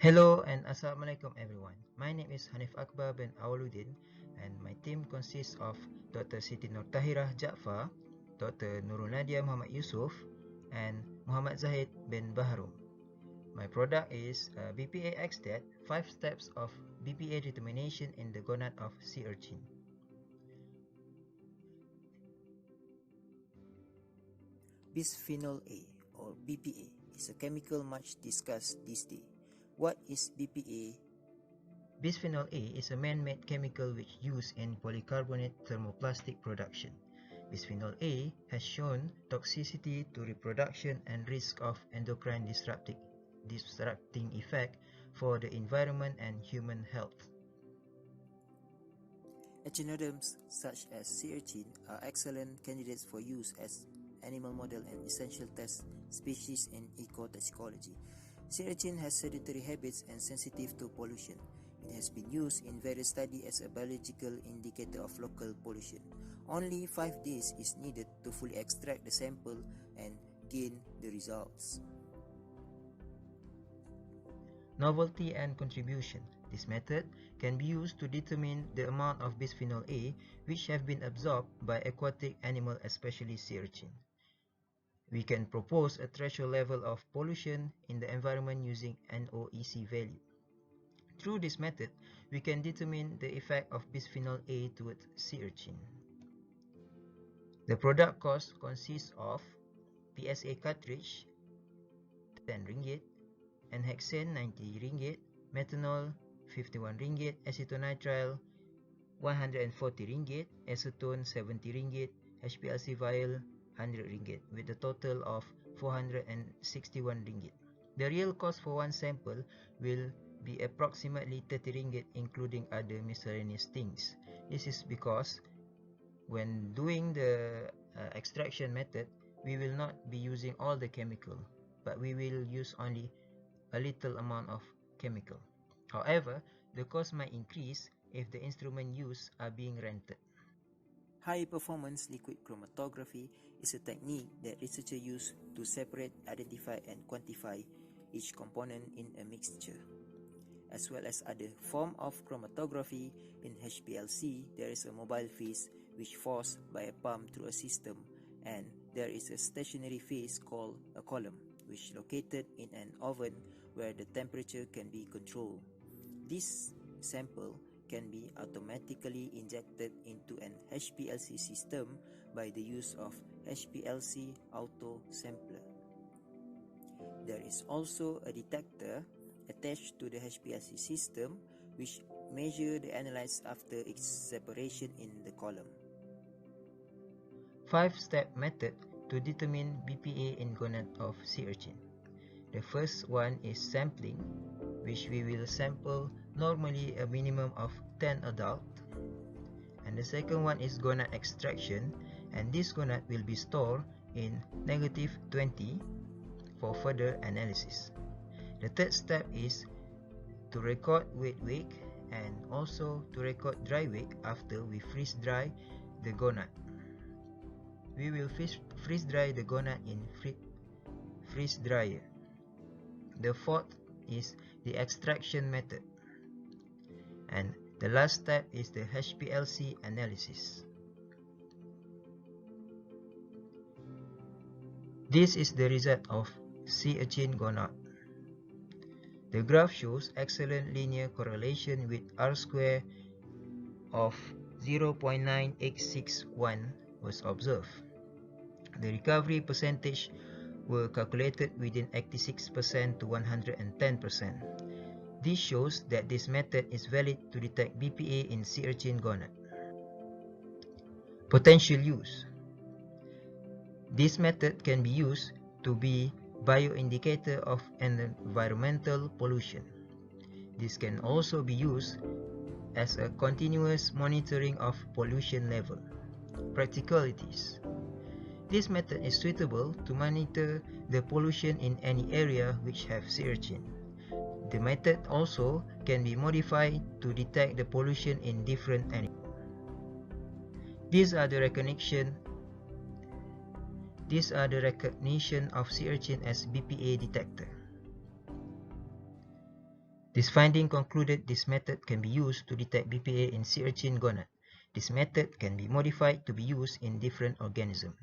Hello and Assalamualaikum everyone. My name is Hanif Akbar bin Awaluddin and my team consists of Dr. Siti Nur Tahirah Jaafar, Dr. Nurul Nadia Muhammad Yusof and Muhammad Zahid bin Baharum. My product is BPA-ExtDet 5 steps of BPA determination in the gonad of sea urchin. Bisphenol A or BPA is a chemical much discussed these days. What is BPA? Bisphenol A is a man-made chemical which used in polycarbonate thermoplastic production. Bisphenol A has shown toxicity to reproduction and risk of endocrine disrupting effect for the environment and human health. Echinoderms such as sea urchin are excellent candidates for use as animal model and essential test species in ecotoxicology. Sea urchin has sedentary habits and sensitive to pollution. It has been used in various studies as a biological indicator of local pollution. Only 5 days is needed to fully extract the sample and gain the results. Novelty and contribution. This method can be used to determine the amount of bisphenol A which have been absorbed by aquatic animal, especially sea urchin. We can propose a threshold level of pollution in the environment using NOEC value. Through this method, we can determine the effect of bisphenol A towards sea urchin. The product cost consists of PSA cartridge RM10, N-hexane RM90, methanol RM51, acetonitrile RM140, acetone RM70, HPLC vial RM100 with a total of RM461. The real cost for one sample will be approximately RM30 including other miscellaneous things. This is because when doing the extraction method, we will not be using all the chemical, but we will use only a little amount of chemical. However, the cost might increase if the instrument used are being rented. High-performance liquid chromatography is a technique that researchers use to separate, identify, and quantify each component in a mixture. As well as other form of chromatography, in HPLC there is a mobile phase which forced by a pump through a system, and there is a stationary phase called a column, which located in an oven where the temperature can be controlled. This sample can be automatically injected into an HPLC system by the use of HPLC auto sampler. There is also a detector attached to the HPLC system which measure the analytes after its separation in the column. 5-step method to determine BPA in gonad of sea urchin. The first one is sampling, which we will sample normally a minimum of 10 adult. And the second one is gonad extraction, and this gonad will be stored in -20 for further analysis. The third step is to record wet wake and also to record dry wake after we freeze dry the gonad. We will freeze dry the gonad in freeze dryer. The fourth is the extraction method. And the last step is the HPLC analysis. This is the result of sea urchin gonad. The graph shows excellent linear correlation with R² of 0.9861 was observed. The recovery percentage were calculated within 86% to 110%. This shows that this method is valid to detect BPA in sea urchin gonad. Potential use. This method can be used to be bioindicator of environmental pollution. This can also be used as a continuous monitoring of pollution level. Practicalities. This method is suitable to monitor the pollution in any area which have sea urchin. The method also can be modified to detect the pollution in different animals. These are the recognition of sea urchin as BPA detector. This finding concluded this method can be used to detect BPA in sea urchin gonad. This method can be modified to be used in different organisms.